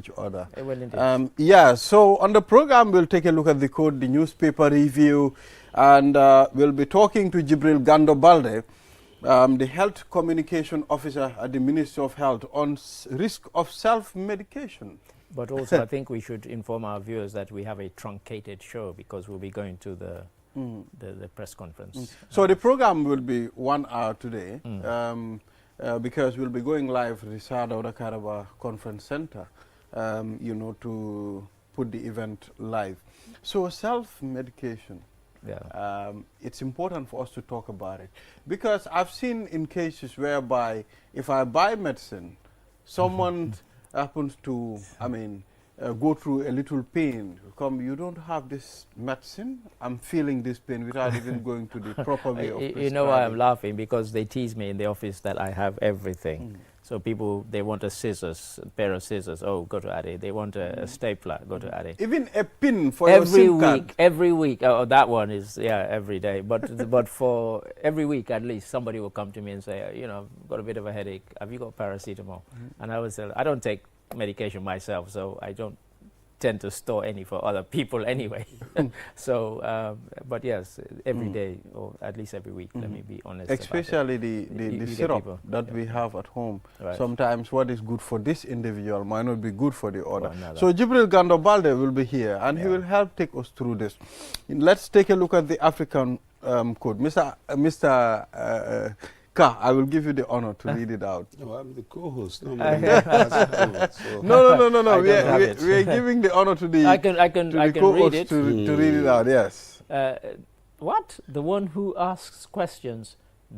each other. Well, indeed. Yeah, so on the program, we'll take a look at the code, the newspaper review, and we'll be talking to Jibril Gando Balde, the Health Communication Officer at the Ministry of Health, on risk of self-medication. But also, I think we should inform our viewers that we have a truncated show because we'll be going to the press conference. So the program will be 1 hour today because we'll be going live at the Sada Karaba Conference Center, you know, to put the event live. So self-medication, it's important for us to talk about it because I've seen in cases whereby if I buy medicine, someone happens to, I mean, go through a little pain, you don't have this medicine, I'm feeling this pain without even going to the proper way of prescribing. You know why I'm laughing? Because they tease me in the office that I have everything. So people, they want a pair of scissors, oh, go to Ade. They want a stapler, go to Ade. Even a pin for your SIM card. Every week, oh, that one is, every day. But for every week at least, somebody will come to me and say, you know, I've got a bit of a headache, have you got paracetamol? And I would say, I don't take medication myself, so I don't tend to store any for other people anyway. So, but yes, every day or at least every week, let me be honest. Especially the syrup that we have at home. Right. Sometimes what is good for this individual might not be good for the other. So Jibril Gando Balde will be here and he will help take us through this. Let's take a look at the African code. Mr. Ka, I will give you the honor to read it out. No, I'm the co-host. No, no. We are giving the honor to the co-host to read it out. Yes. What? The one who asks questions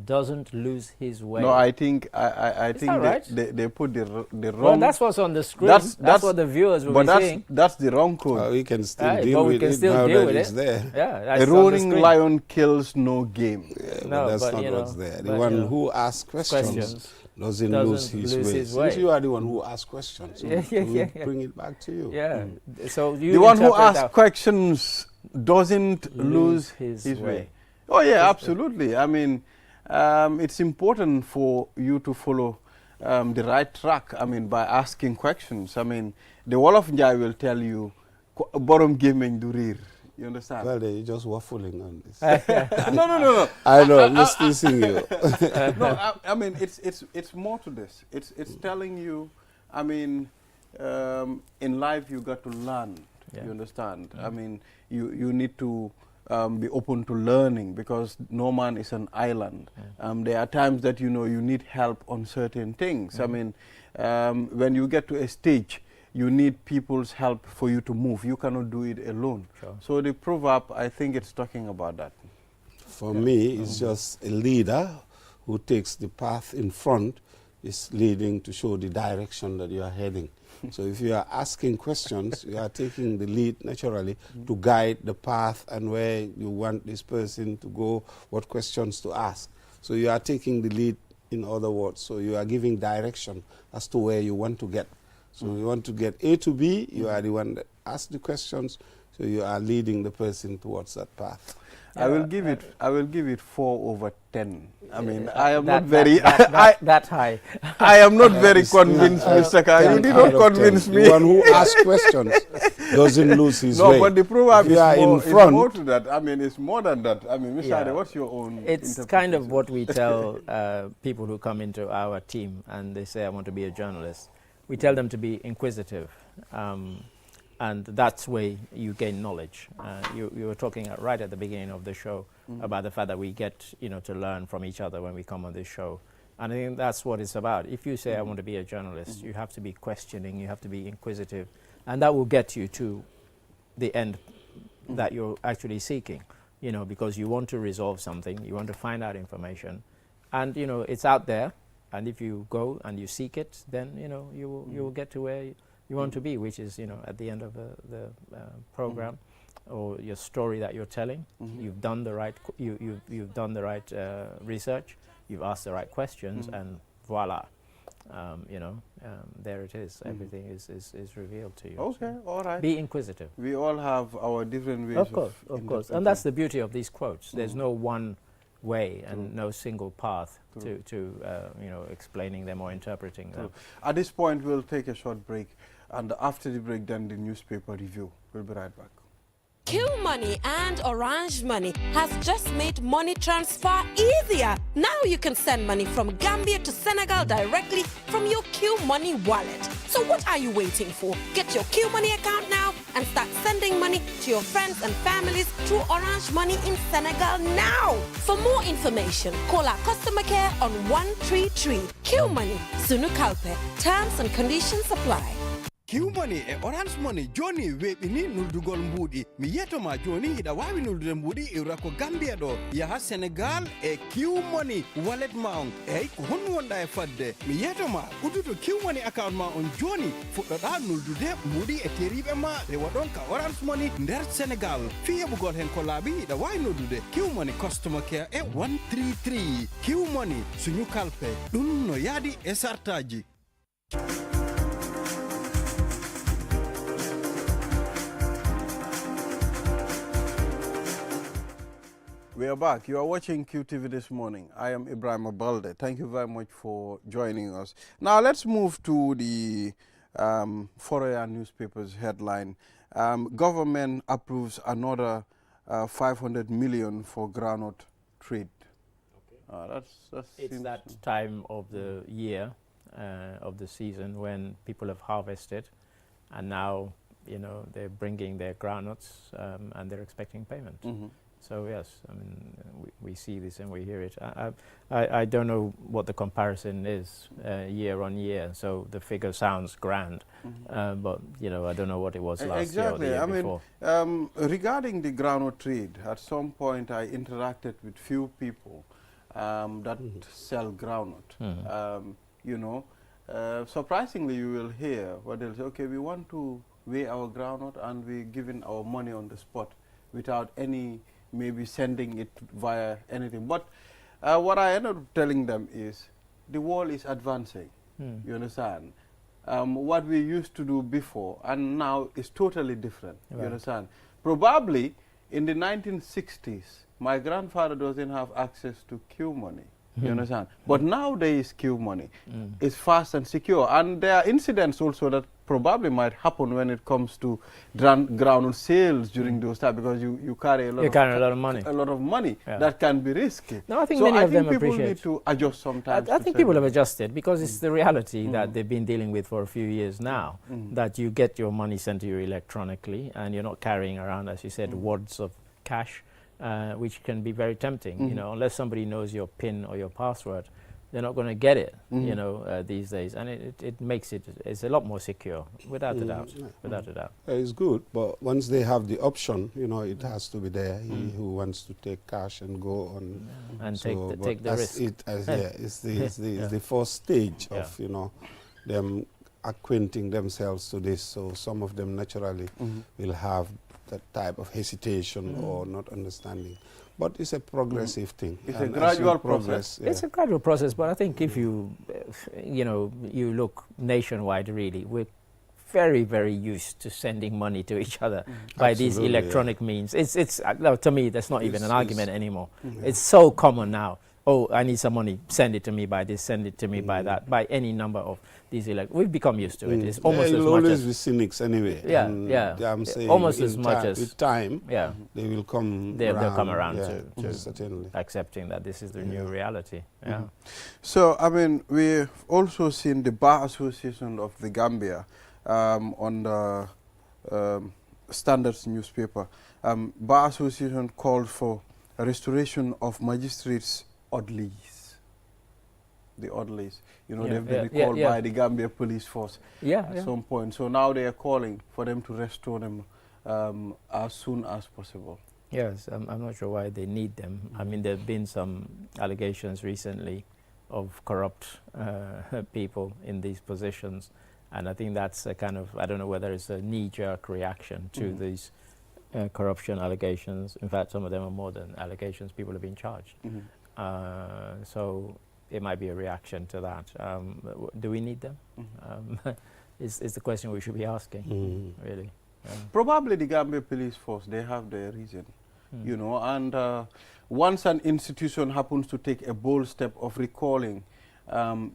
doesn't lose his way. No, I think they put the wrong. Well, that's what's on the screen. That's what the viewers will be seeing. That's the wrong code. We can still deal with it now that it's there. Yeah, a roaring lion kills no game. Yeah, no, that's not what's there. The one who asks questions doesn't lose his way. Since you are the one who asks questions, so we'll bring it back to you. Yeah. So the one who asks questions doesn't lose his way. Oh yeah, absolutely. I mean, it's important for you to follow the right track, I mean, by asking questions. I mean, the Wolof Njai will tell you, borom gemeñ du riir. You understand? Well, you're just waffling on this. No. I know, I'm just teasing you. No, I mean, it's more to this. It's telling you, I mean, in life you got to learn. You understand? I mean, you need to be open to learning because no man is an island. There are times that, you know, you need help on certain things. I mean, when you get to a stage, you need people's help for you to move. You cannot do it alone. Sure. So the proverb, I think it's talking about that. For me, it's just a leader who takes the path in front is leading to show the direction that you are heading. So if you are asking questions, you are taking the lead naturally to guide the path and where you want this person to go, what questions to ask. So you are taking the lead, in other words. So you are giving direction as to where you want to get. So you want to get A to B, you are the one that asks the questions, so you are leading the person towards that path. I will give it 4/10. I mean, I am that, not very that high. I am not very convinced, Mr. Ka. You did not convince me. The one who asks questions doesn't lose his way. No, but the proverb is more to that. I mean, it's more than that. I mean, Mr. Ade, what's your own It's kind of what we tell people who come into our team and they say, I want to be a journalist. We tell them to be inquisitive. And that's where you gain knowledge. You were talking right at the beginning of the show about the fact that we get, you know, to learn from each other when we come on this show. And I think that's what it's about. If you say, I want to be a journalist, you have to be questioning, you have to be inquisitive, and that will get you to the end that you're actually seeking, you know, because you want to resolve something, you want to find out information, and, you know, it's out there, and if you go and you seek it, then, you know, you will get to where you want to be, which is, you know, at the end of the program or your story that you're telling. You've done the right you've done the right research, you've asked the right questions, and voila, you know, there it is. Everything is revealed to you. Okay, so all right. Be inquisitive. We all have our different ways. Of course, and that's the beauty of these quotes. There's no one way and no single path to you know, explaining them or interpreting them. At this point, we'll take a short break. And after the break, then the newspaper review. We'll be right back. Q Money and Orange Money has just made money transfer easier. Now you can send money from Gambia to Senegal directly from your Q Money wallet. So what are you waiting for? Get your Q Money account now and start sending money to your friends and families through Orange Money in Senegal now. For more information, call our customer care on 133. Q Money, Sunu Kalpe. Terms and conditions apply. Q Money e Orange Money joni weɓini nuldugol mbuɗi mi yetoma joni hiɗa wawi nuldude mbuɗi iwra ko Gambia ɗo yaha Sénégal e Q Money wallet ma on eyyi ko honno wonɗa e fadde mi yetoma udduto Q Money account ma on joni fuɗɗoɗa nuldude mbuɗi e teriɓe ma rewa ɗon ka Orange Money nder Sénégal fi heɓugol hen ko laaɓi hiɗa wawi noddude Q Money customer care e 133 Q Money suñu kalpe ɗum no yaadi e sartaji. We are back. You are watching QTV this morning. I am Ibrahim Abalde. Thank you very much for joining us. Now let's move to the Foroyaa newspaper's headline. Government approves another 500 million for groundnut trade. Okay. It's that time of the year, of the season when people have harvested, and now they're bringing their groundnuts and they're expecting payment. Mm-hmm. So yes, I mean, we see this and we hear it. I don't know what the comparison is year on year, so the figure sounds grand, but I don't know what it was last year or the year before. Regarding the groundnut trade, at some point I interacted with few people that sell groundnut. Surprisingly, you will hear what they'll say, okay, we want to weigh our groundnut and we're giving our money on the spot without any maybe sending it via anything. But what I end up telling them is the world is advancing, you understand? What we used to do before and now is totally different, you understand? Probably in the 1960s, my grandfather doesn't have access to Q Money, you understand? But nowadays Q Money is fast and secure. And there are incidents also that probably might happen when it comes to groundnut sales during those times, because you carry a lot of money that can be risky. No, I think many of them appreciate. People need to adjust sometimes. I think people have adjusted because it's the reality that they've been dealing with for a few years now, that you get your money sent to you electronically and you're not carrying around, as you said, wads of cash, which can be very tempting, unless somebody knows your PIN or your password. They're not going to get it, these days, and it makes it's a lot more secure, without a doubt. Without a doubt, it's good, but once they have the option, it has to be there. He who wants to take cash and go on and take the risk. It's the first stage of them acquainting themselves to this. So some of them naturally will have that type of hesitation or not understanding. But it's a progressive thing. It's a gradual process. It's a gradual process, but I think if you, you look nationwide, really, we're very, very used to sending money to each other by these electronic means. It's to me, that's not even an argument anymore. It's so common now. Oh, I need some money. Send it to me by this. Send it to me by that. By any number of these we've become used to it. It's almost as much as. You'll always be cynics anyway. I'm saying almost as much as with time. They will come. They'll come around to certainly accepting that this is the new reality. So I mean, we've also seen the Bar Association of the Gambia on the Standards newspaper. Bar Association called for a restoration of magistrates' oddlies. The oddlies, they've been recalled by the Gambia Police Force at some point. So now they are calling for them to restore them as soon as possible. Yes, I'm not sure why they need them. I mean, there have been some allegations recently of corrupt people in these positions, and I think that's a kind of, I don't know whether it's a knee-jerk reaction to these corruption allegations. In fact, some of them are more than allegations. People have been charged. So it might be a reaction to that. Do we need them? Is the question we should be asking, really. Probably the Gambia Police Force, they have their reason, and once an institution happens to take a bold step of recalling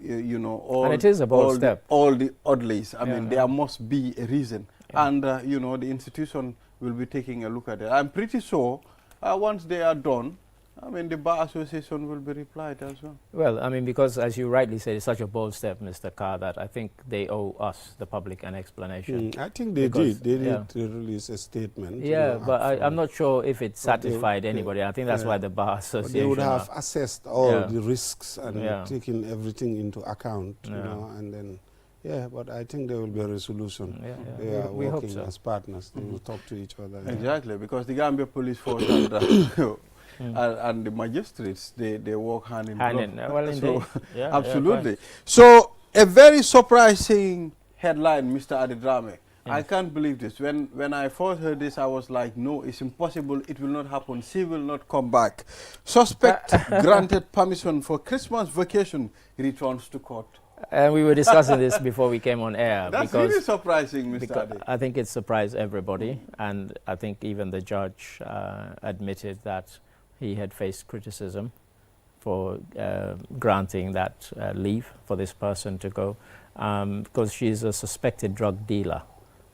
you know, all, And it is a bold all step. all the oddlies. I mean, Yeah. there must be a reason. Yeah. And, you know, the institution will be taking a look at it. I'm pretty sure once they are done, I mean, the Bar Association will be replied as well. Well, I mean, because as you rightly said, it's such a bold step, Mr. Carr, that I think they owe us, the public, an explanation. I think they Because, did. They yeah. did release a statement. you Yeah, know, but I'm upfront. not sure if it But they- satisfied they- anybody. I think that's yeah. why the Bar But Association. they would have are- assessed all Yeah. the risks and Yeah. taken everything into account, you Yeah. know, and then, yeah, but I think there will be a resolution. Yeah, yeah. They are We hope working so. as partners. They will talk to each other. yeah. Exactly, because the Gambia Police Force and the magistrates, they work hand in Hand glove. in, well, indeed. So, Yeah, absolutely. yeah, So, a very surprising headline, Mr. Adedrame. I Yeah. can't believe this. When I first heard this, I was like, no, it's impossible. It will not happen. She will not come back. Suspect granted permission for Christmas vacation returns to court. And we were discussing this before we came on air. That's because really surprising, Mr. Because Ade. I think it surprised everybody, and I think even the judge admitted that he had faced criticism for granting that leave for this person to go, because she's a suspected drug dealer.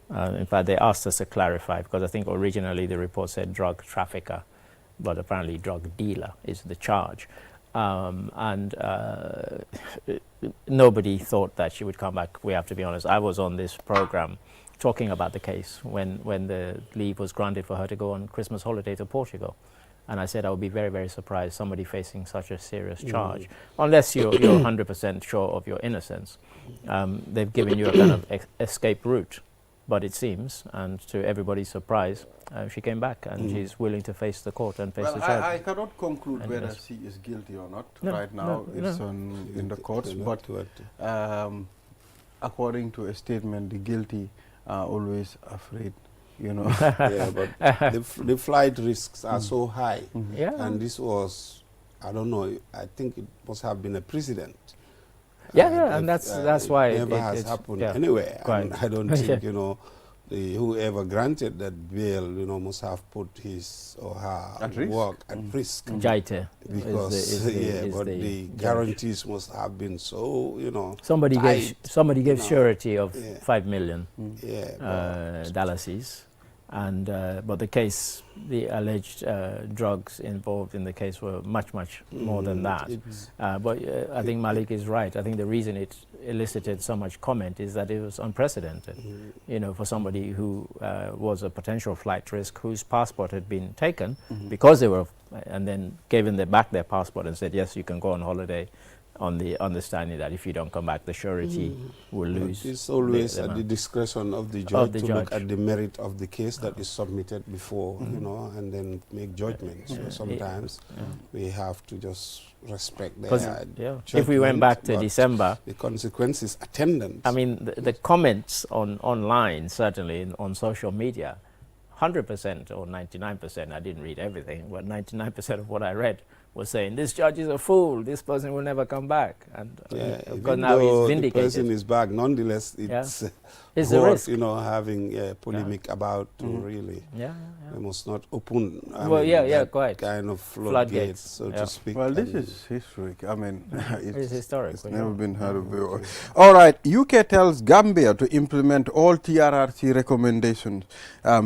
In fact, they asked us to clarify, because I think originally the report said drug trafficker, but apparently drug dealer is the charge. And nobody thought that she would come back. We have to be honest. I was on this program talking about the case when the leave was granted for her to go on Christmas holiday to Portugal. And I said I would be very, very surprised somebody facing such a serious charge, unless you're 100% sure of your innocence. They've given you a kind of escape route. But it seems, and to everybody's surprise, she came back and she's willing to face the court and face Well, the charge. I cannot conclude And whether yes. she is guilty or not No, right now. no, It's no. in the courts, but according to a statement, the guilty are always afraid, you know. Yeah, but the flight risks are so high. Yeah. And this was, I don't know, I think it must have been a precedent. Yeah, and that's why it never has it's- happened yeah, anywhere. quite. And I don't Yeah. think, you know, whoever granted that bail, you know, must have put his or her At risk. work at risk. Jaite Because, is but the the judge. guarantees must have been so, you know, Somebody gave tight, you know. surety of Yeah. 5 million yeah. dollars, and but the case, the alleged drugs involved in the case were much more than that. But I think Malik is right. I think the reason it elicited so much comment is that it was unprecedented. You know, for somebody who was a potential flight risk, whose passport had been taken because they were, and then given back their passport and said, yes, you can go on holiday, on the understanding that if you don't come back, the surety will lose. It's always the at the amount. discretion of the judge the to look judge. at the merit of the case that is submitted before, you know, and then make judgments. So sometimes we have to just respect their 'Cause, if we went judgment, back to but December, the consequences attendant. I mean, the comments online, certainly on social media, 100% or 99%, I didn't read everything, but 99% of what I read was saying, this judge is a fool, this person will never come back. And of course even now though he's the person vindicated. is back, nonetheless, it's It's a worth, risk. you know, having a polemic about to really. Yeah, We must not open Well, that quite. Kind of floodgates, so to speak. Well, this and is historic. I mean, It's historic. It's never been heard of before. All right, UK tells Gambia to implement all TRRC recommendations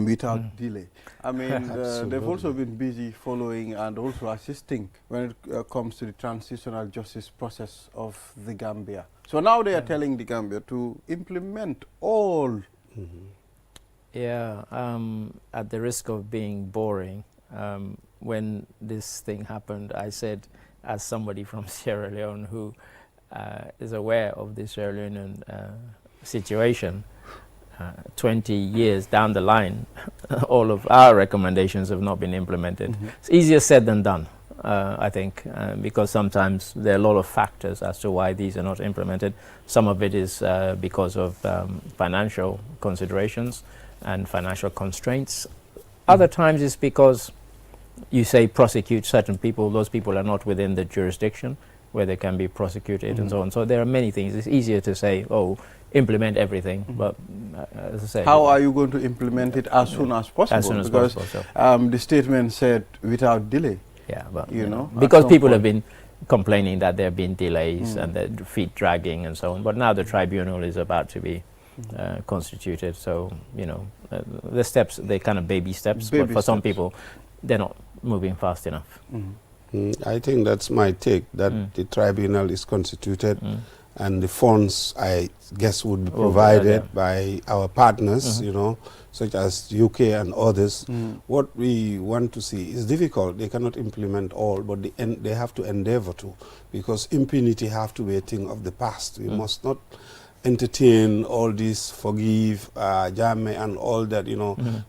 without delay. I mean, they've also been busy following and also assisting when it comes to the transitional justice process of the Gambia. So now they are telling the Gambia to implement all. Yeah, at the risk of being boring, when this thing happened, I said, as somebody from Sierra Leone who is aware of the Sierra Leonean situation, 20 years down the line, all of our recommendations have not been implemented. It's easier said than done, I think, because sometimes there are a lot of factors as to why these are not implemented. Some of it is because of financial considerations and financial constraints. Other times it's because you say prosecute certain people, those people are not within the jurisdiction where they can be prosecuted and so on. So there are many things. It's easier to say, oh, implement everything, but as I say, how are you going to implement it as soon as possible? as soon as because possible. So. the statement said without delay. Yeah, but you know, because at some people have point. been complaining that there have been delays and the feet dragging and so on. But now the tribunal is about to be constituted. So, the steps, they're kind of baby steps. But for some people, they're not moving fast enough. I think that's my take, that the tribunal is constituted and the funds, I guess, would be provided by our partners, such as UK and others. What we want to see is difficult. They cannot implement all, but they have to endeavor to, because impunity have to be a thing of the past. We must not entertain all this, forgive, Jammeh and all that,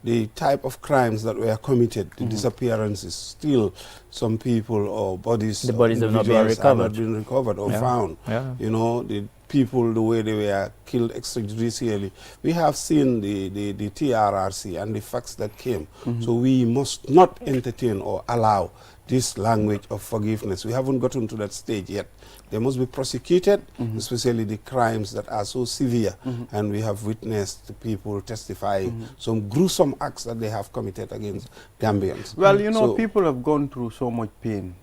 the type of crimes that were committed, the disappearances, still some people or bodies, the bodies have not been recovered or found. The people, the way they were killed extrajudicially. We have seen the TRRC and the facts that came. So we must not entertain or allow this language of forgiveness. We haven't gotten to that stage yet. They must be prosecuted, especially the crimes that are so severe. And we have witnessed the people testifying some gruesome acts that they have committed against Gambians. Well, so people have gone through so much pain,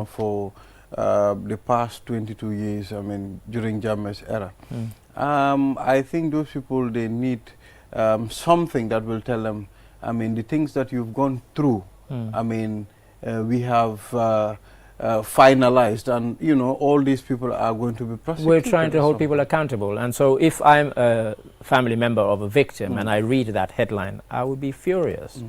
for the past 22 years, during Jammeh's era. I think those people, they need something that will tell them, the things that you've gone through, we have finalized, and all these people are going to be prosecuted. We're trying to hold people accountable, and so if I'm a family member of a victim and I read that headline, I would be furious,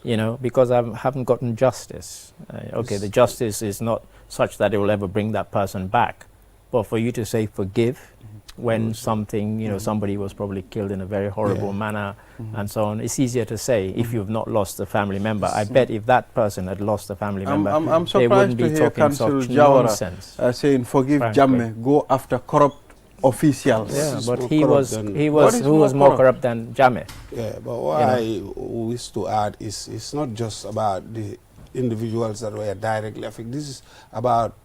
because I haven't gotten justice. Okay, the justice is not such that it will ever bring that person back, but for you to say forgive when something, somebody was probably killed in a very horrible manner and so on, it's easier to say if you've not lost a family member. I bet if that person had lost a family member, I'm they wouldn't surprised to be hear talking Council such Jawara nonsense. Saying forgive Jammeh, go after corrupt officials. Yeah, but he was more corrupt than Jammeh. Yeah, but what I wish to add is it's not just about the individuals that were directly affected. This is about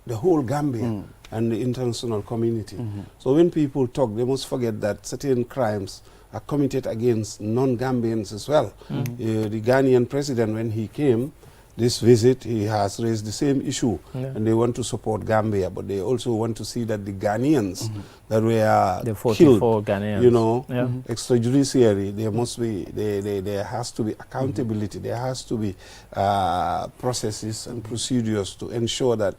the whole Gambia and the international community. So when people talk, they must forget that certain crimes are committed against non-Gambians as well. The Ghanaian president, when he came this visit, he has raised the same issue, and they want to support Gambia, but they also want to see that the Ghanaians that were the 44 killed, Ghanaians, extrajudiciary, there must be, there has to be accountability, there has to be processes and procedures to ensure that,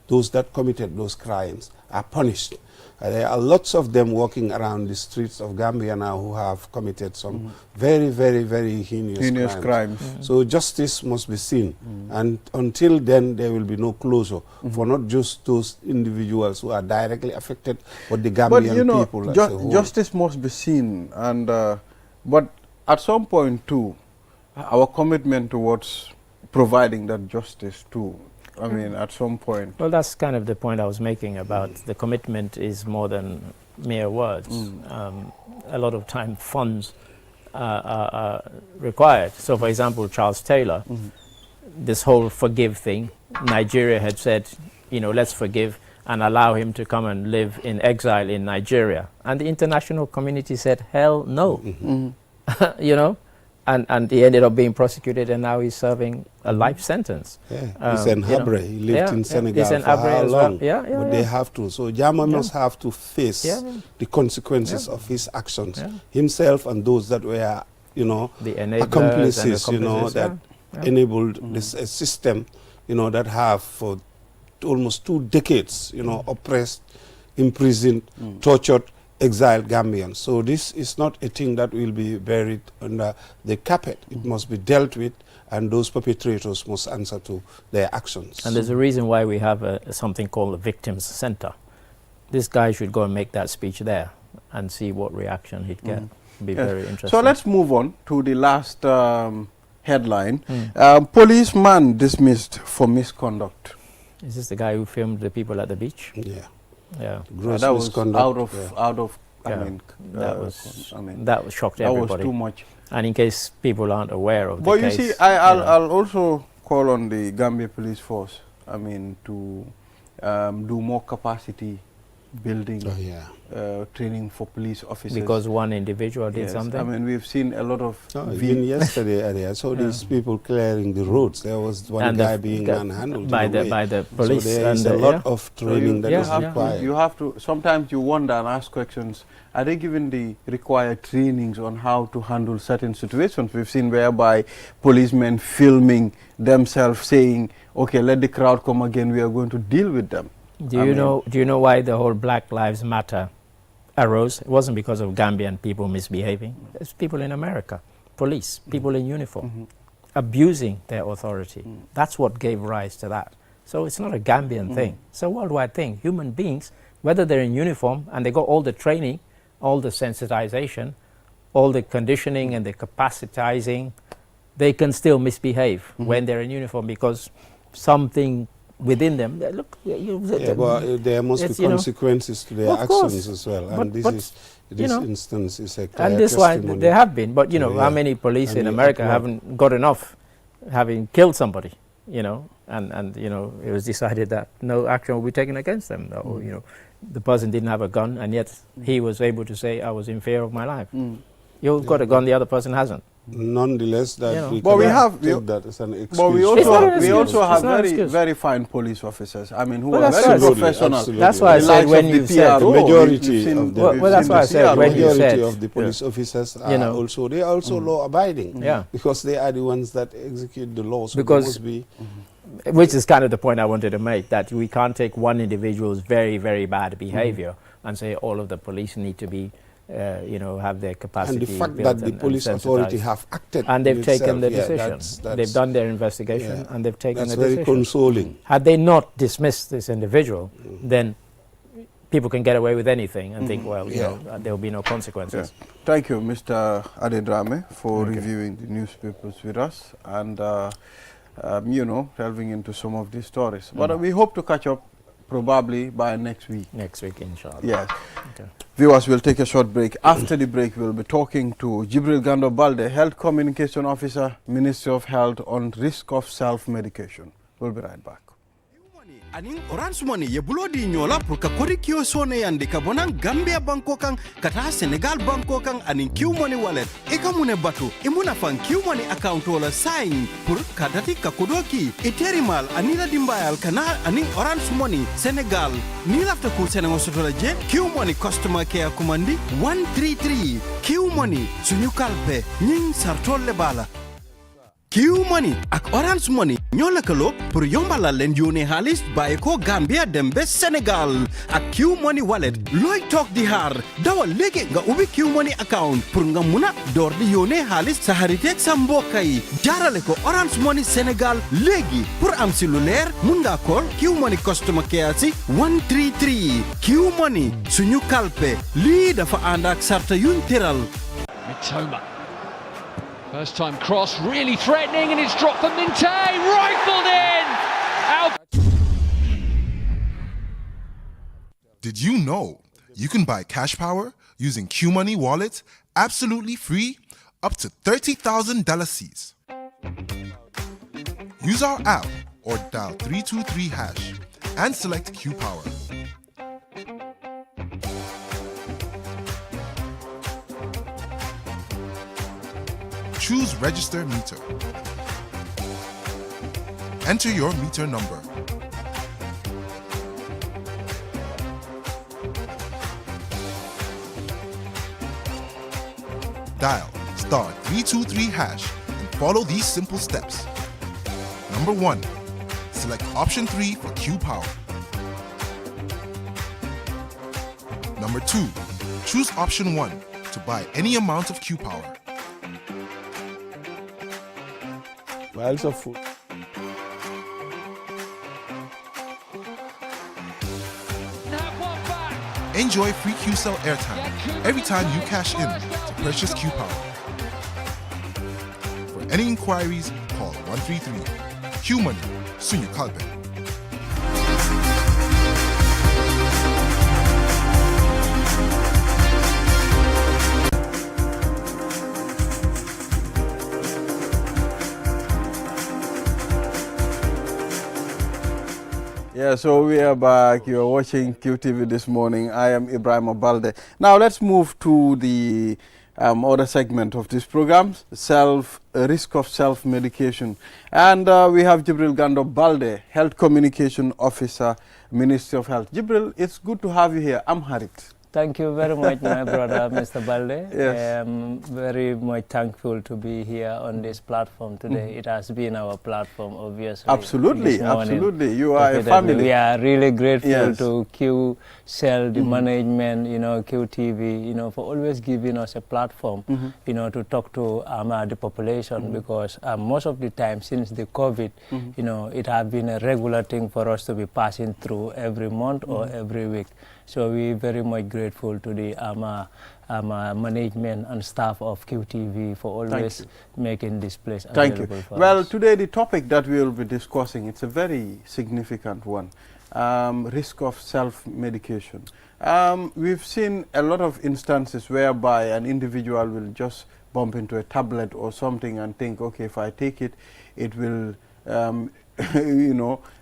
those that committed those crimes are punished. There are lots of them walking around the streets of Gambia now who have committed some very, very, very heinous crimes. So justice must be seen. And until then, there will be no closure for not just those individuals who are directly affected, but the Gambian people as a whole. Justice must be seen. And but at some point, too, our commitment towards providing that justice, too, at some point. Well, that's kind of the point I was making about the commitment is more than mere words. A lot of time funds are required. So, for example, Charles Taylor, this whole forgive thing, Nigeria had said, let's forgive and allow him to come and live in exile in Nigeria. And the international community said, hell no. And he ended up being prosecuted, and now he's serving a life sentence. He's in Habre. He lived in Senegal for how long? But they have to. So Jammeh must have to face the consequences of his actions, himself and those that were, the accomplices, that enabled this system, that have for almost 2 decades, oppressed, imprisoned, tortured, exiled Gambians. So this is not a thing that will be buried under the carpet. It must be dealt with, and those perpetrators must answer to their actions. And there's a reason why we have something called a Victims Center. This guy should go and make that speech there and see what reaction he'd get. It'd be very interesting. So let's move on to the last headline. Policeman dismissed for misconduct. Is this the guy who filmed the people at the beach? Yeah. Gross that was out of. That was shocked everybody. That was too much. And in case people aren't aware of the case. But you see, I'll also call on the Gambia Police Force. To do more capacity building Oh, yeah. training for police officers. Because one individual did Yes, something. I mean, we've seen a lot of Even yesterday, I saw these people clearing the roads. There was one And the guy being manhandled by in a way. by the police. So there is and a lot of So training you, that you is have required. to, you have to, sometimes you wonder and ask questions, are they given the required trainings on how to handle certain situations? We've seen whereby policemen filming themselves saying, okay, let the crowd come again, we are going to deal with them. Do you know why the whole Black Lives Matter arose? It wasn't because of Gambian people misbehaving. It's people in America, police, people in uniform, abusing their authority. That's what gave rise to that. So it's not a Gambian thing. It's a worldwide thing. Human beings, whether they're in uniform and they got all the training, all the sensitization, all the conditioning and the capacitizing, they can still misbehave when they're in uniform because something within them. Look, But there must be consequences to their Of course. actions as well. But- And this but, is you this know, instance is a clear and this why testimony. there have been. But how Yeah. many police And in the America upward- haven't got enough, having killed somebody? And it was decided that no action will be taken against them. Or, the person didn't have a gun, and yet he was able to say, "I was in fear of my life." You've got a gun, the other person hasn't. Nonetheless, that You know. we But we cannot have- take that as an excuse. But we It's not an also, we excuse. also have It's not an very, excuse. very fine police officers. I mean, who Well, are that's very right. professional. Absolutely. That's why I The said likes when of you the said- PRO, The majority we've seen- of them. we've Well, that's seen why I the said CRO. when you majority said- of the police officers are know. also they are also law abiding. Yeah. Because they are the ones that execute the law. So Because- they must be Which is kind of the point I wanted to make, that we can't take one individual's very, very bad behavior and say all of the police need to be, have their capacity and the fact built that the and police authority sensitized. have acted And they've in taken the itself, yeah, decision. They've done their investigation yeah, and they've taken that's the very decision. consoling. Had they not dismissed this individual, then people can get away with anything and think, well, there will be no consequences. Yeah. Thank you, Mr. Adedrame, for reviewing the newspapers with us and, delving into some of these stories. But we hope to catch up probably by next week. Next week, inshallah. Yes. Okay. Viewers, we'll take a short break. After the break, we'll be talking to Jibril Gando Balde, Health Communication Officer, Ministry of Health, on risk of self-medication. We'll be right back. Aning Orange Money ye bulodi nyola pour ka kodi kio sone yandi ka bonan Gambia banko kan kata Senegal banko kan aning Q Money wallet e ka mune batu e muna fan Q Money account wala sign pour ka dati ka kodoki e terimal anila dimbayal kana aning Orange Money Senegal ni lafta ku Senegal sotola je Q Money customer care kumandi 133 Q Money suñu kalpe ñing sartolle bala Q Money ak Orange Money ñoo lëkkaloo pour yombalal leen yónnee xaalis bàyyi ko Gambia dem ba Sénégal ak Q Money wallet looy toog di xaar dawal léegi nga ubbi Q Money account pour nga mun a door di yónnee xaalis sa xariteeg sa mbokk yi jaarale ko Orange Money Sénégal léegi pour am si lu leer mun ngaa call Q Money customer care si 133 Q Money suñu kalpe lii dafa ànd ak sarta yuñ tëral. Mitoma. First time cross, really threatening, and it's dropped for Minte, rifled in! Out. Did you know you can buy cash power using Q Money Wallet absolutely free up to 30,000 C's? Use our app or dial 323 hash and select Q Power. Choose Register Meter. Enter your meter number. Dial *323 hash and follow these simple steps. Number 1, select option 3 for Q Power. Number 2, choose option 1 to buy any amount of Q Power. Miles of food. Have one back. Enjoy free QCell airtime every time you cash in to purchase Q Power. For any inquiries, call 133 Q Money, Sunyu Kalbe. Yeah, so we are back. You're watching QTV this morning. I am Ibrahim Balde. Now let's move to the other segment of this program, risk of self-medication. And we have Jibril Gando Balde, Health Communication Officer, Ministry of Health. Jibril, it's good to have you here. I'm Harit. Thank you very much, my brother, Mr. Balde. Yes. I'm very much thankful to be here on this platform today. It has been our platform, obviously. Absolutely, absolutely. You are a family. We are really grateful Yes. to QCell, the management, QTV, for always giving us a platform, to talk to the population, because most of the time since the COVID, it has been a regular thing for us to be passing through every month or every week. So we're very much grateful to the management and staff of QTV for always making this place available for us. Well, today the topic that we will be discussing, it's a very significant one, risk of self-medication. We've seen a lot of instances whereby an individual will just bump into a tablet or something and think, okay, if I take it, it will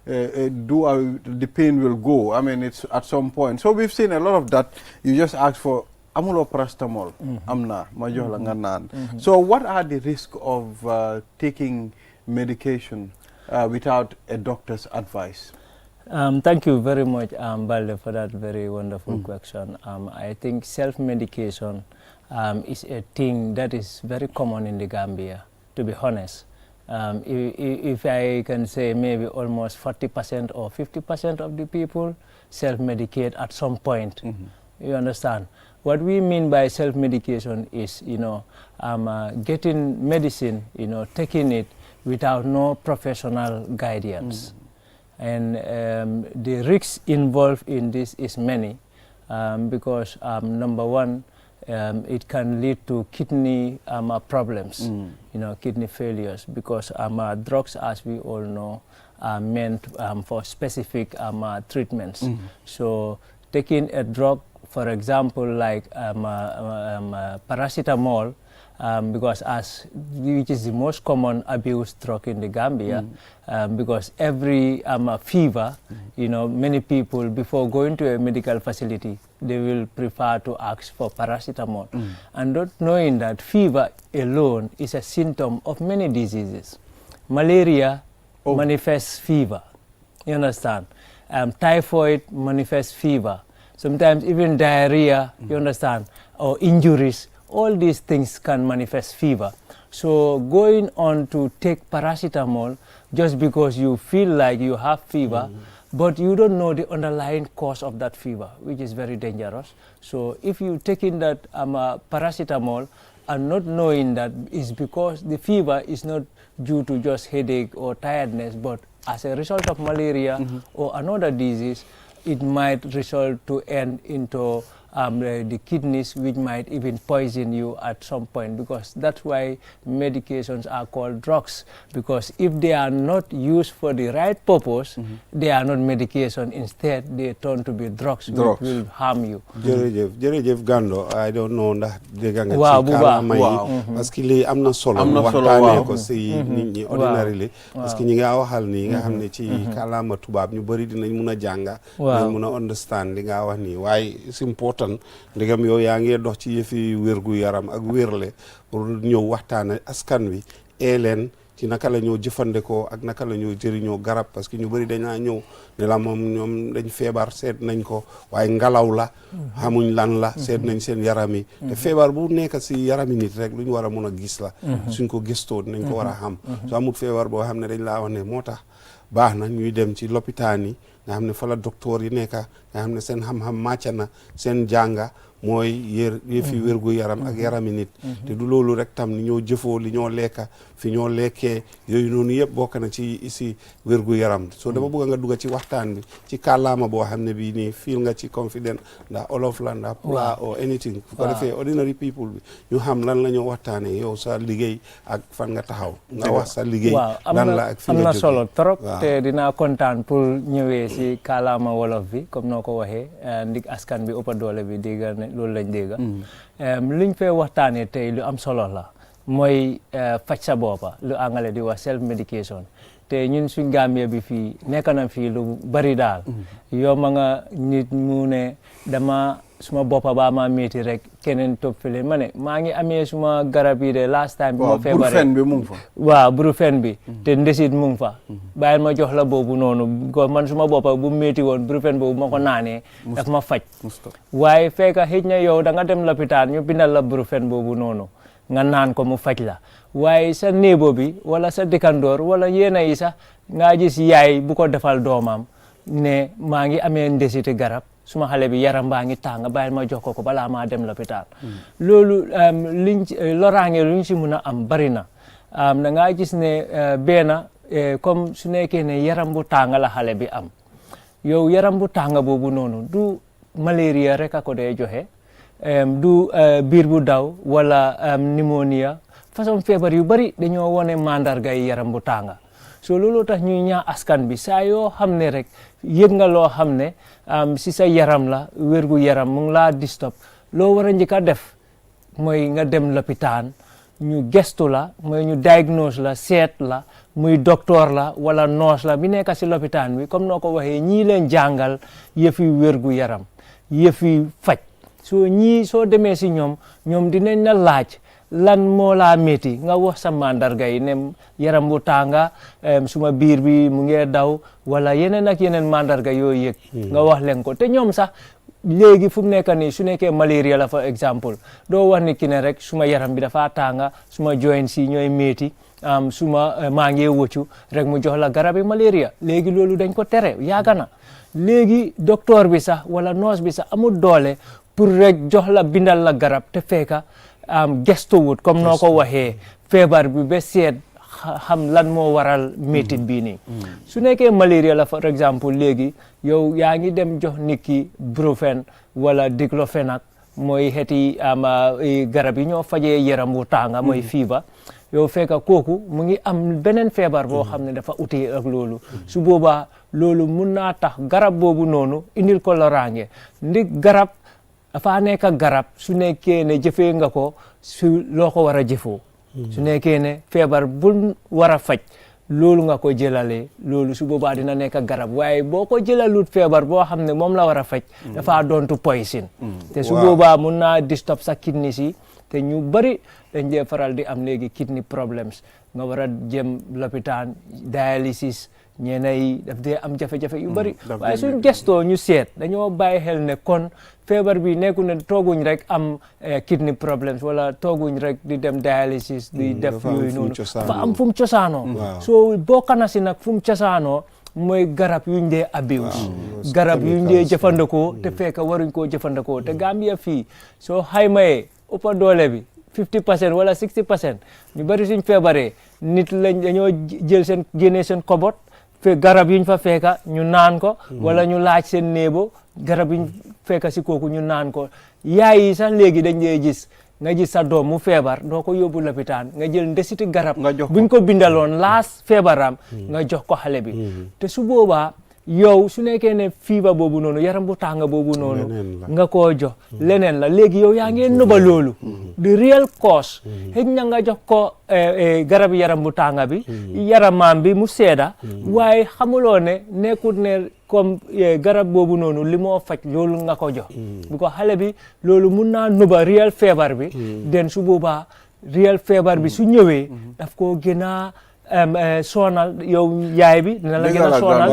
the pain will go. I mean, it's at some point. So we've seen a lot of that. You just ask for amulo paracetamol, amna, majola nganan. So what are the risks of taking medication without a doctor's advice? Thank you very much, Balde, for that very wonderful question. I think self-medication is a thing that is very common in the Gambia, to be honest. If I can say maybe almost 40% or 50% of the people self-medicate at some point. You understand? What we mean by self-medication is, getting medicine, taking it without no professional guidance. And the risks involved in this is many, because number one, it can lead to kidney problems, kidney failures, because drugs, as we all know, are meant for specific treatments. So taking a drug, for example, like paracetamol, because which is the most common abused drug in the Gambia, because every fever, many people, before going to a medical facility, they will prefer to ask for paracetamol, and not knowing that fever alone is a symptom of many diseases. Malaria manifests fever, you understand? Typhoid manifests fever. Sometimes even diarrhea, you understand, or injuries. All these things can manifest fever. So going on to take paracetamol just because you feel like you have fever, but you don't know the underlying cause of that fever, which is very dangerous. So if you take in that paracetamol and not knowing that is because the fever is not due to just headache or tiredness, but as a result of malaria or another disease, it might result to end into the kidneys, which might even poison you at some point, because that's why medications are called drugs, because if they are not used for the right purpose, they are not medication. Instead, they turn to be drugs. Which will harm you. Jërëjëf Gando, I don't know ndax dégg nga ci kàllaama yi parce que lii am na solo waxtaanee ko si nit ñi ordinarily parce que ñi nga waxal nii nga xam ne ci kàllaama tubaab ñu bëri dinañ mun a jànga dinañ mun a understand li nga wax nii waaye it's important ndegam yow yaa ngi dox ci yëfi wérgu yaram ak wérle pour ñëw waxtaane askan wi leen ci naka la ñoo jëfandikoo ak naka la ñoo jëriñoo garab parce que ñu bëri dañaa ñëw ne la moom ñoom dañ feebar seet nañ ko waaye ngelaw la xamuñ lan la seet nañ seen yaram yi te feebar bu nekk si yarami nit rek lu ñu war a mun a gis la suñ ko gëstoo nañ ko war a xam su amul feebar boo xam ne dañ laa wax ne moo tax baax na ñuy dem ci lopitaan yi nga xam ne fa la docteur yi nekka nga xam ne seen xam-xam màcc na seen jànga mooy yëfi wérgu yaram ak yarami nit te du loolu rek tam ni ñoo jëfoo li ñoo lekka fi ñoo lekkee yooyu noonu yëpp bokk na ci isi wérgu yaram soo dama bëgg nga dugg ci waxtaan bi ci kàllaama boo xam ne bii nii feel nga ci confident ndax olof la ndax pula or anything fu ko defee ordinary people bi ñu xam lan la ñoo waxtaanee yow sa liggéey ak fan nga taxaw nga wax sa liggéey lan la ak fi nga jógee am na solo trop te dinaa kontaan pour ñëwee si kàllaama wolof bi comme noo ko waxee ndig askan bi ëpp doole bi dégg ne loolu lañ dégg liñ fay waxtaanee tey lu am solo la mooy faj sa boppa lu angale di wax self medication te ñun suñ Gambia bi fii nekk na fii lu bari daal yow ma nga nit mu ne dama suma boppa baa ma métti rek keneen topp fële ma ne maa ngi amee suma garab yi de last time bi ma feebaree Brufen bi mu ngi fa waaw Brufen bi te ndesit mu ngi fa bàyyil ma jox la boobu noonu ko man suma boppa bu métti woon Brufen boobu ma ko naanee daf ma faj waaye fekka xëj na yow da nga dem lopitaan ñu bindal la Brufen boobu noonu nga naan ko mu faj la waaye sa néebo bi wala sa dëkkandoor wala yéena yi sax nga gis yaay bu ko defal doomam ne maa ngi amee ndesiti garab suma xale bi yaram baa ngi tàng bàyyil ma jox ko balaa maa dem lopitaan loolu liñ loraange luñ si mun a am bari na da ngaa gis ne benn comme su nekkee ne yaram bu tàng la xale bi am yow yaram bu tàng boobu noonu du malaria rek a ko dee joxe du biir bu daw wala pneumonia façon feebar yu bari dañoo wone mandarga yi yaram bu tàng so loolu tax ñuy ñaa askan bi saa yoo xam ne rek yëg nga loo xam ne si sa yaram la wérgu yaram mu ngi laa disturb loo war a njëkk a def mooy nga dem lopitaan ñu gestu la mooy ñu diagnose la seet la muy docteur la wala nurse la bi nekk si lopitaan bi comme noo ko waxee ñii leen jàngal yëfi wérgu yaram yëfi faj soo ñii soo demee si ñoom dinañ la laaj lan moo laa métti nga wax sa mandarga yi ne yaram bu tànga suma biir bi mu ngi daw wala yeneen ak yeneen mandarga yooyu yëg nga wax leen ko te ñoom sax léegi fu mu nekk nii su nekkee malaria la for exemple doo wax ni ki ne rek suma yaram bi dafa tànga suma joints yi ñooy métti maa ngi wëccu rek mu jox la garabi malaria léegi loolu dañ ko tere yàgg na léegi docteur bi sax wala nurse bi sax amul doole pour rek jox la bindal la garab te fekka gestuwut comme noo ko waxee feebar bi ba seet xam lan moo waral métit bii nii su nekkee malaria la for exemple léegi yow yaa ngi dem jox nit ki Brufen wala diclofenac mooy xeeti garab yi ñoo fajee yaram wu tànga mooy fiiba yow fekka kooku mu ngi am beneen feebar boo xam ne dafa utee ak loolu su boobaa loolu mun naa tax garab boobu noonu indil ko loraange ndi garab dafa nekk garab su nekkee ne jëfee nga ko su loo ko war a jëfoo su nekkee ne feebar bu war a faj loolu nga ko jëlalee loolu su boobaa dina nekk garab waaye boo ko jëlalut feebar boo xam ne moom la war a faj dafa doontu poison te su boobaa mun naa disturb sa kidney si te ñu bari dañ dee faral di am léegi kidney problems nga war a jëm lopitaan dialysis ñeena yi daf dee am jafe-jafe yu bari waaye suñ gestoo ñu seet dañoo bàyyi xel ne kon feebar bi nekku ne tooguñ rek am kidney problems wala tooguñ rek di dem dialysis di def yooyu noonu dafa am fu mu cosaanoo soo bokk na si nag fu mu cosaanoo mooy garab yuñ dee abuse garab yuñ dee jëfandikoo te fekk waruñ koo jëfandikoo te Gambia fii soo xaymayee ëppa doole bi 50% wala 60% ñu bari suñ feebaree nit lañ dañoo jël seen génnee seen kobot fe garab yuñ fa fekka ñu naan ko wala ñu laaj seen néebo garab yuñ fekka si kooku ñu naan ko yaay yi sax léegi dañ dee gis nga gis sa doom mu feebar doo ko yóbbu lopitaan nga jël ndesiti garab buñ ko bindaloon laas feebaram nga jox ko xale bi te su boobaa yow su nekkee ne fiiba boobu noonu yaram bu tàng boobu noonu nga koo jox leneen la léegi yow yaa ngeen nëba loolu the real cause xëj na nga jox ko garab yaram bu tàng bi yaramam bi mu seeda waaye xamuloo ne nekkut ne comme garab boobu noonu li moo faj loolu nga ko jox bu ko xale bi loolu mun naa nëba real feebar bi den su boobaa real feebar bi su ñëwee daf koo gën a soonal yow yaay bi dina la gën a soonal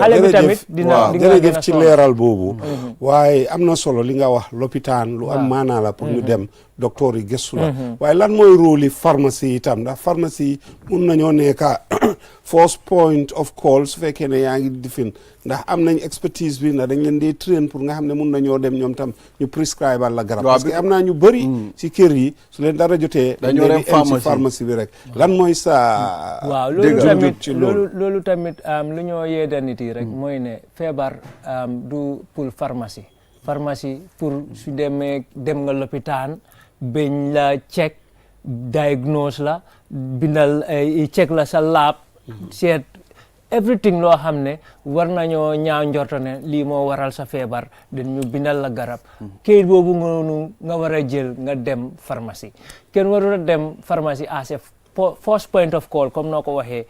xale bi tamit dina jërëjëf ci leeral boobu waaye am na solo li nga wax lopitaan lu am maanaa la pour ñu dem docteur yi gëstu la waaye lan mooy rôle yi pharmacie itam ndax pharmacie mun nañoo nekka first point of call su fekkee ne yaa ngi difin ndax am nañ expertise bi ndax dañ leen di train pour nga xam ne mun nañoo dem ñoom tam ñu prescribe la garab parce que am naa ñu bëri si kër yi su leen dara jotee dañ leen di em si pharmacie bi rek lan mooy sa waaw loolu tamit lu ñoo yeeda nit yi rek mooy ne feebar du pour pharmacie pour su demee dem nga lopitaan bañ la check diagnose la bindal check la sa lab seet everything loo xam ne war nañoo ñaaw njorto ne lii moo waral sa feebar dañ ñu bindal la garab kayit boobu nga war a jël nga dem pharmacie kenn warul a dem pharmacie as a first point of call comme noo ko waxee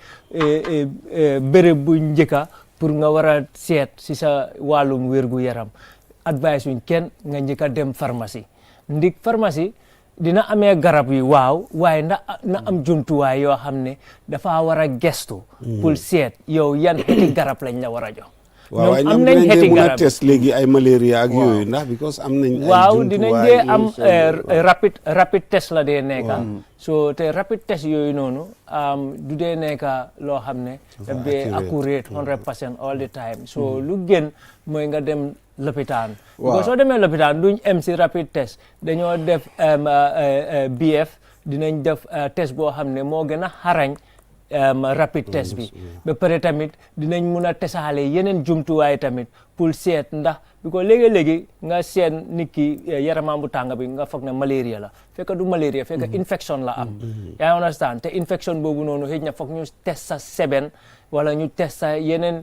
béréb bu njëkka pour nga war a seet si sa wàllum wérgu yaram advice wuñ kenn nga njëkka dem pharmacie ndik pharmacie dina amee garab yi waaw waaye na am jumtuwaay yoo xam ne dafa war a gestu pour seet yow yan xeeti garab lañ la war a jox waaw waaye ñoom dinañ dee mën a test léegi ay malaria ak yooyu ndax because am nañ ay waaw dinañ dee am rapid test la dee nekka so te rapid test yooyu noonu du dee nekka loo xam ne daf dee accurate 100% all the time so lu gën mooy nga dem lopitaan because soo demee lopitaan duñ em si rapid test dañoo def BF dinañ def test boo xam ne moo gën a xarañ rapid test bi ba pare tamit dinañ mun a tesaale yeneen jumtuwaay tamit pour seet ndax bi ko léegi-léegi nga seet nit ki yaramam bu tàng bi nga foog ne malaria la fekk du malaria fekk infection la am yaa understand te infection boobu noonu xëy na foog ñu test sa seben wala ñu test sa yeneen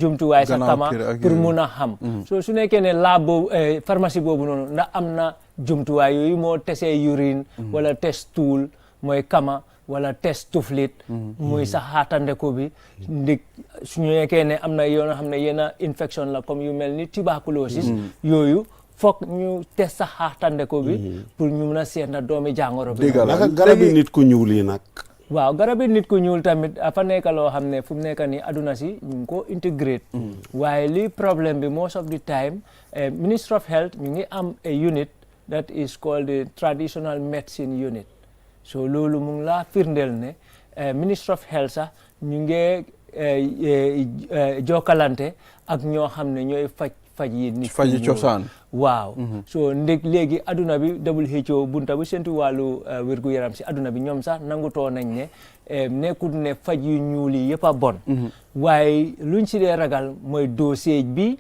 jumtuwaay sa kama pour mun a xam so su nekkee ne lab boobu pharmacie boobu noonu ndax am na jumtuwaay yooyu moo tesee urine wala test stool mooy kama wala test tuflit muy sa xaatandeku bi ndik suñu nekkee ne am na yoo xam ne yenn infection la comme yu mel ni tuberculosis yooyu foog ñu test sa xaatandeku bi pour ñu mun a seet na doomi jàngoro bi naka garabi nit ku ñuul yi nag waaw garabi nit ku ñuul tamit fa nekk loo xam ne fu mu nekk nii aduna si ñu ngi ko integrate waaye li problème bi most of the time Ministry of Health ñu ngi am a unit that is called the Traditional Medicine Unit so loolu mu ngi laa firndeel ne Ministry of Health sax ñu ngi jokkalante ak ñoo xam ne ñooy faj yi nit faji cosaan waaw so ndég léegi aduna bi WHO bunta bu sentu wàllu wérgu yaram si aduna bi ñoom sax nangutoo nañ ne nekkul ne faj yu ñuul yi yëpp a bon waaye luñ si dee ragal mooy dosage bi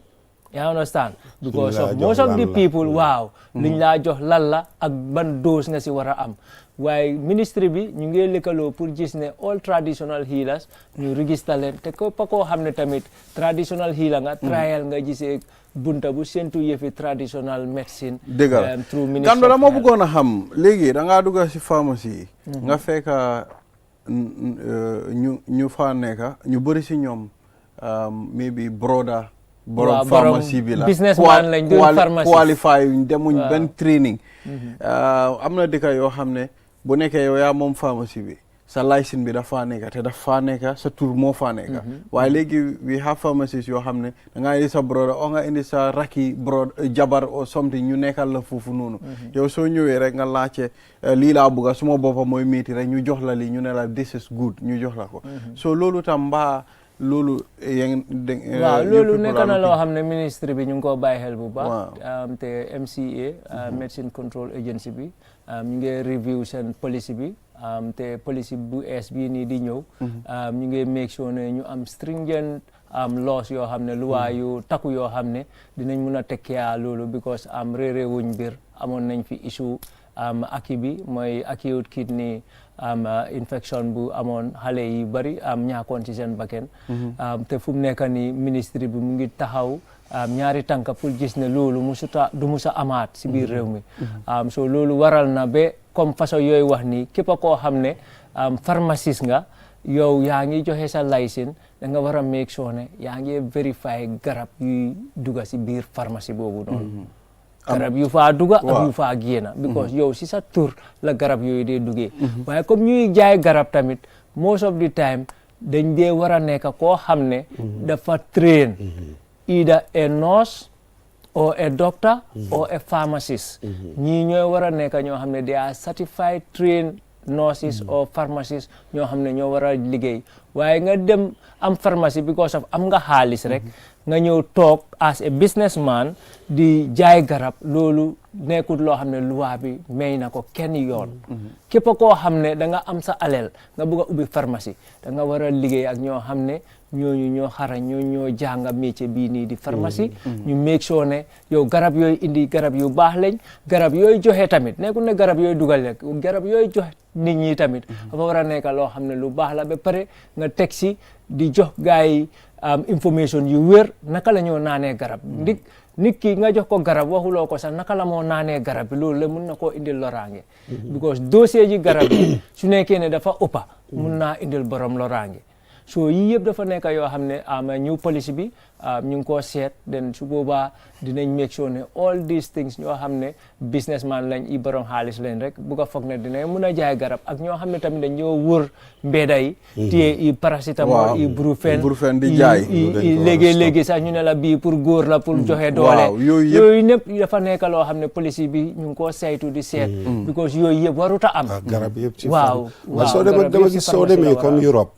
yaa understand because of most of the people waaw liñ laa jox lan la ak ban dose nga si war a am waaye ministry bi ñu ngi lëkkaloo pour gis ne all traditional healers ñu register leen te ko pa koo xam ne tamit traditional healer nga trial nga gisee bunta bu sentu yëfi traditional medicine dëgg la through ministry Kando dama bëggoon a xam léegi da ngaa dugg si pharmacie nga fekk ñu fa nekk ñu bëri si ñoom maybe borom pharmacie bi la businessman lañ doon pharmacie qualify demuñ benn training am na dëkk yoo xam ne bu nekkee yow yaa moom pharmacie bi sa licence bi dafa nekk te dafa nekk sa tur moo fa nekk waaye léegi we have pharmacies yoo xam ne da ngaa indi sa brother o nga indi sa rakki jabar or something ñu nekkal la foofu noonu yow soo ñëwee rek nga laajte lii laa bëgg suma boppa mooy métti rek ñu jox la lii ñu ne la this is good ñu jox la ko so loolu tam mbaa loolu waaw loolu nekk na loo xam ne ministre bi ñu ngi ko bàyyi xel bu baax te MCA Medicine Control Agency bi ñu ngi review seen policy bi te policy bu ees bii nii di ñëw ñu ngi make sure ne ñu am stringent laws yoo xam ne loi yu takku yoo xam ne dinañ mun a tekkiyaa loolu because réeré wuñ mbir amoon nañ fi issue aki bi mooy acute kidney infection bu amoon xale yi bari ñaakoon ci seen bakken te fu mu nekk nii ministre bi mu ngi taxaw ñaari tànka pour gis ne loolu du musa amaat si biir réew mi so loolu waral na ba comme façon yooyu wax nii képp koo xam ne pharmaciste nga yow yaa ngi joxe sa licence da nga war a make sure ne yaa ngi vérifier garab yuy dugga si biir pharmacie boobu noonu garab yu faa dugga ak yu faa génna because yow si sa tur la garab yooyu dee duggee waaye comme ñuy jaay garab tamit most of the time dañ dee war a nekk koo xam ne dafa train either a nurse or a doctor or a pharmacist ñii ñooy war a nekk ñoo xam ne they are certified trained nurses or pharmacists ñoo xam ne ñoo war a liggéey waaye nga dem am pharmacie because of am nga xaalis rek nga ñëw toog as a businessman di jaay garab loolu nekkul loo xam ne loi bi may na ko kenn yoon képp koo xam ne da nga am sa alal nga bëgg a ubbi pharmacie da nga war a liggéey ak ñoo xam ne ñooñu ñoo xarañ ñoo jànga métier bii nii di pharmacie ñu make sure ne yow garab yooyu indi garab yu baax lañ garab yooyu joxe tamit nekkul ne garab yooyu dugal rek garab yooyu joxe nit ñi tamit dafa war a nekk loo xam ne lu baax la ba pare nga teg si di jox gars yi information yu wér naka la ñoo naanee garab ndik nit ki nga jox ko garab waxuloo ko sax naka la moo naanee garab bi loolu la mun na koo indil loraange because dosage ji garab bi su nekkee ne dafa ëppa mun naa indil borom loraange so yii yëpp dafa nekk yoo xam ne new policy bi ñu ngi koo seet den su boobaa dinañ make sure ne all these things ñoo xam ne businessman lañ i borom xaalis lañ rek bu ko foog ne dinañ mun a jaay garab ak ñoo xam ne tamit dañ ñoo wër mbedda yi téye i paracétamol i Brufen di jaay léegi sax ñu ne la bii pour góor la pour joxe doole yooyu ñëpp dafa nekk loo xam ne policy bi ñu ngi koo saytu di seet because yooyu yëpp warut a am garab yëpp ci waaw dama gis soo demee comme Europe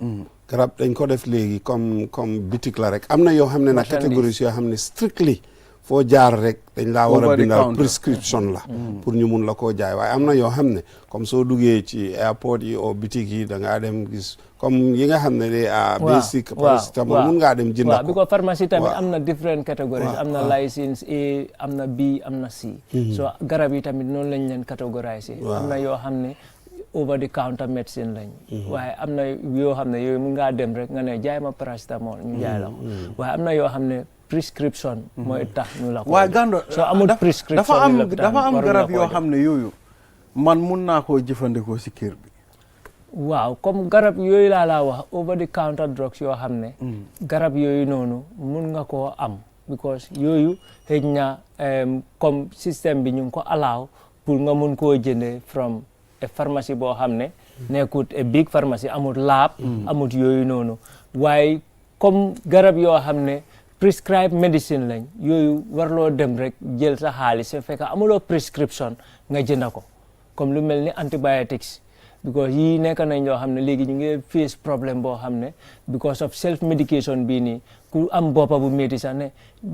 garab dañ ko def léegi comme bitik la rek am na yoo xam ne nag catégories yoo xam ne strictly foo jaar rek dañ laa war a bindal prescription la pour ñu mun la koo jaay waaye am na yoo xam ne comme soo duggee ci airport yi o bitik yi da ngaa dem gis comme yi nga xam ne de basic paracétamol mun ngaa dem jënda ko bi ko pharmacie tamit am na different categories am na licence A am na B am na C so garab yi tamit noonu lañ leen catégoriser am na yoo xam ne over the counter médecine lañ waaye am na yoo xam ne yooyu mun ngaa dem rek nga ne jaay ma paracétamol ñu jaay la ko waaye am na yoo xam ne prescription mooy tax ñu la ko waaye Gando soo amul prescription dafa am garab yoo xam ne yooyu man mun naa koo jëfandikoo si kër bi waaw comme garab yooyu laa wax over the counter drugs yoo xam ne garab yooyu noonu mun nga koo am because yooyu xëy na comme système bi ñu ngi ko allow pour nga mun koo jëndee from pharmacie boo xam ne nekkut big pharmacie amut lab amut yooyu noonu waaye comme garab yoo xam ne prescribe medicine lañ yooyu warloo dem rek jël sa xaalis su fekkee amuloo prescription nga jënda ko comme lu mel ni antibiotics because yii nekk nañ yoo xam ne léegi ñu ngi face problème boo xam ne because of self medication bii nii ku am boppa bu métti sax ne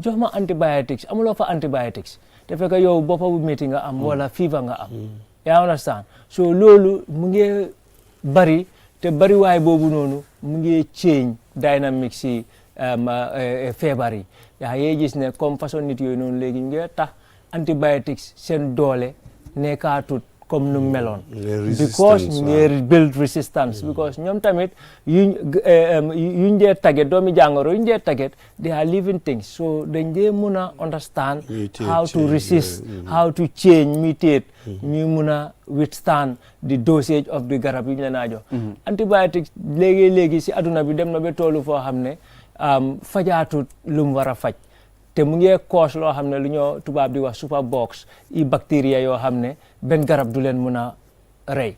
jox ma antibiotics amuloo fa antibiotics te fekk yow boppa bu métti nga am wala fever nga am yaa understand so loolu mu ngi bari te bari waay boobu noonu mu ngi change dynamics si feebar yi yaa ngi gis ne comme façon nit yooyu noonu léegi ñu ngi tax antibiotics seen doole nekkaatut comme nu meloon because ñu ngi build resistance because ñoom tamit yuñ dee target doomi jàngoro yuñ dee target they are living things so dañ dee mun a understand how to resist how to change mutate ñuy mun a withstand the dosage of the garab yu ñu leen a jox antibiotics léegi si adduna bi dem na ba toolu foo xam ne fajaatut lu mu war a faj te mu ngi cause loo xam ne lu ñoo tubaab di wax super box i bactéries yoo xam ne benn garab du leen mun a rey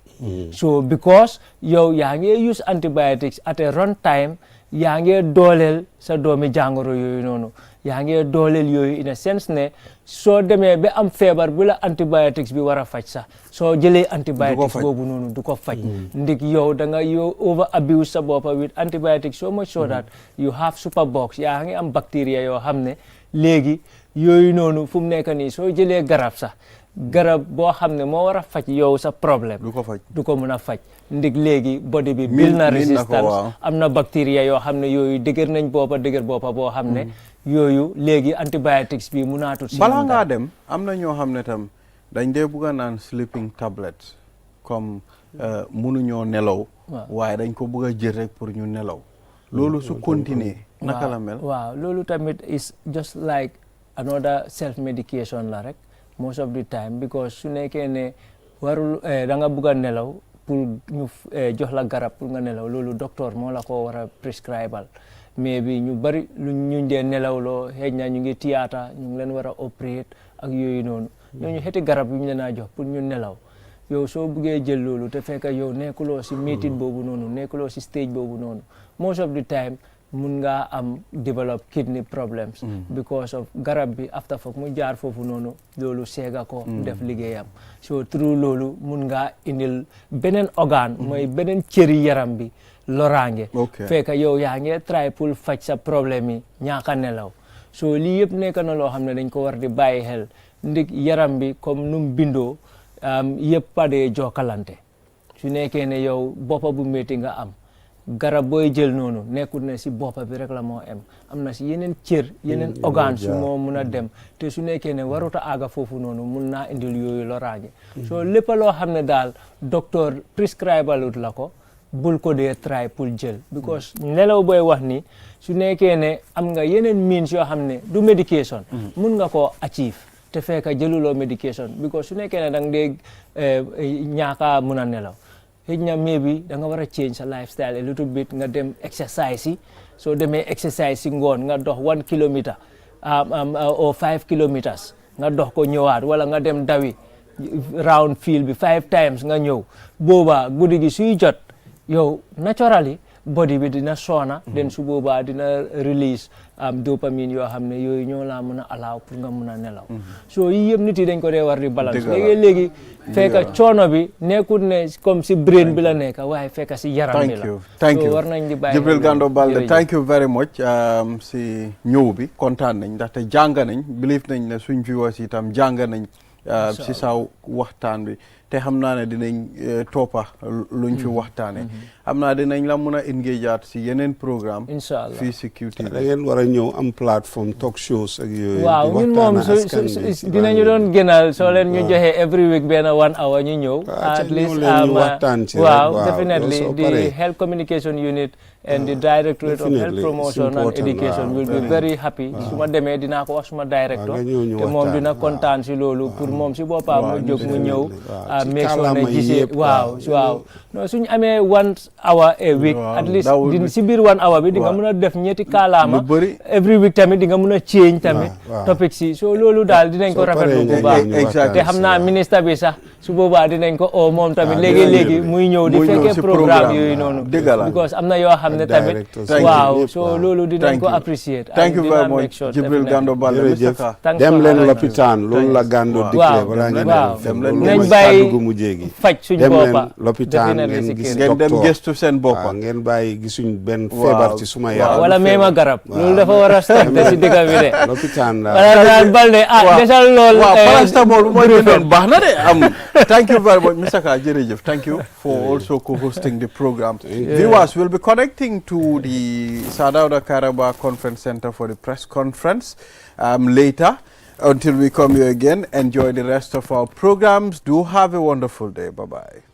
so because yow yaa ngi use antibiotics at a run time yaa ngi dooleel sa doomi jàngoro yooyu noonu yaa ngi dooleel yooyu in a sense ne soo demee ba am feebar bu la antibiotics bi war a faj sax soo jëlee antibiotics boobu noonu du ko faj ndik yow da nga yow over abuse sa boppa with antibiotics so much so that you have super box yaa ngi am bacteria yoo xam ne léegi yooyu noonu fu mu nekk nii soo jëlee garab sax garab boo xam ne moo war a faj yow sa problème du ko mën a faj ndig léegi body bi bil na résistance am na bactéria yoo xam ne yooyu dëgër nañ dëgër boppa boo xam ne yooyu léegi antibiotics bi munaatut si balaa ngaa dem am na ñoo xam ne tam dañ dee bugg a naan sleeping tablets comme mënuñoo nelaw waaye dañ ko bugg a jël rek pour ñu nelaw loolu su continuer naka la mel waaw loolu tamit is just like another self medication la rek most of the time because su nekkee ne warul da nga bugg a nelaw pour ñu jox la garab pour nga nelaw loolu docteur moo la ko war a prescribal mais bi ñu bari lu ñu dee nelawloo xëy na ñu ngi théâtre ñu ngi leen war a opérer ak yooyu noonu ñooñu xeeti garab yu ñu leen a jox pour ñu nelaw yow soo buggee jël loolu te fekk yow nekkuloo si métit boobu noonu nekkuloo si stage boobu noonu most of the time mun ngaa am develop kidney problems because of garab bi after foog mu jaar foofu noonu loolu seega ko def liggéeyam so through loolu mun ngaa indil beneen organe mooy beneen cëri yaram bi loraange fekk yow yaa ngi try pour faj sa problème yi ñaaka nelaw so lii yëpp nekk na loo xam ne dañ ko war di bàyyi xel ndig yaram bi comme num bindoo yëpp padee jokkalante su nekkee ne yow boppa bu métti nga am garab booy jël noonu nekkul ne si boppa bi rek la moo am na si yeneen cër yeneen organe su moo mun a dem te su nekkee ne warut a àgga foofu noonu mun naa indil yooyu loraange so lépp loo xam ne daal docteur prescribalut la ko bul ko dee try pour jël because nelaw booy wax ni su nekkee ne am nga yeneen means yoo xam ne du medication mun nga koo achieve te fekk jëluloo medication because su nekkee ne da nga dee ñaaka mun a nelaw xëy na maybe da nga war a change sa lifestyle a little bit nga dem exercise yi soo demee exercise yi ngoon nga dox 1 kilometre or 5 kilometers nga dox ko ñëwaat wala nga dem dawi round field bi 5 times nga ñëw boobaa guddi gi suy jot yow naturally body bi dina soona den su boobaa dina release dopamine yoo xam ne yooyu ñoo laa mën a allow pour nga mën a nelaw so yi yëpp nit yi dañ ko dee war di balance léegi fekk coono bi nekkul ne comme si brain bi la nekk waaye fekk si yaram bi la thank you war nañ di bàyyi Jibril Gando Balde thank you very much si ñëw bi kontaan nañ ndaxte jàng nañ believe nañ ne suñ viewers itam jàng nañ si sa waxtaan bi te xam naa ne dinañ toppa luñ fi waxtaane xam naa dinañ la mun a engage si yeneen programme inshallah fii si QTV da ngeen war a ñëw am plateforme talk shows ak yooyu waaw ñun moom dinañu doon gënal soo leen ñu joxe every week benn 1 hour ñu ñëw at least waaw definitely the health communication unit and the Directorate of Health Promotion and Education will be very happy su ma demee dinaa ko wax suma director te moom dina kontaan si loolu pour moom si boppam mu jóg mu ñëw make sure ne gisee waaw non suñu amee 1 hour a week at least si biir 1 hour bi di nga mën a def ñetti kaalaama every week tamit di nga mën a change tamit topic si so loolu daal dinañ ko rafetlu bu baax te xam naa ministre bi sax su boobaa dinañ ko o moom tamit léegi muy ñëw di fekkee programme yooyu noonu because am na yoo xam ne tamit waaw so loolu dinañ ko apprécier thank you very much Jibril Gando Balde dem leen lopitaan loolu la Gando digle balaa ngeen nañ bàyyi faj suñ boppa lopitaan ngeen dem gëstu seen boppa ngeen bàyyi gisuñ benn feebar ci suma yaram wala meema garab loolu dafa war a stop si dëkk bi de lopitaan la wala daan Balde desal lool waaw paracetamol bu mooy doon baax na de am thank you very much Mr. Ka jërëjëf thank you for also co-hosting the program viewers will be connecting to the Sir Dawda Kairaba Conference Center for the press conference later. Until we come here again, enjoy the rest of our programs. Do have a wonderful day. Bye-bye.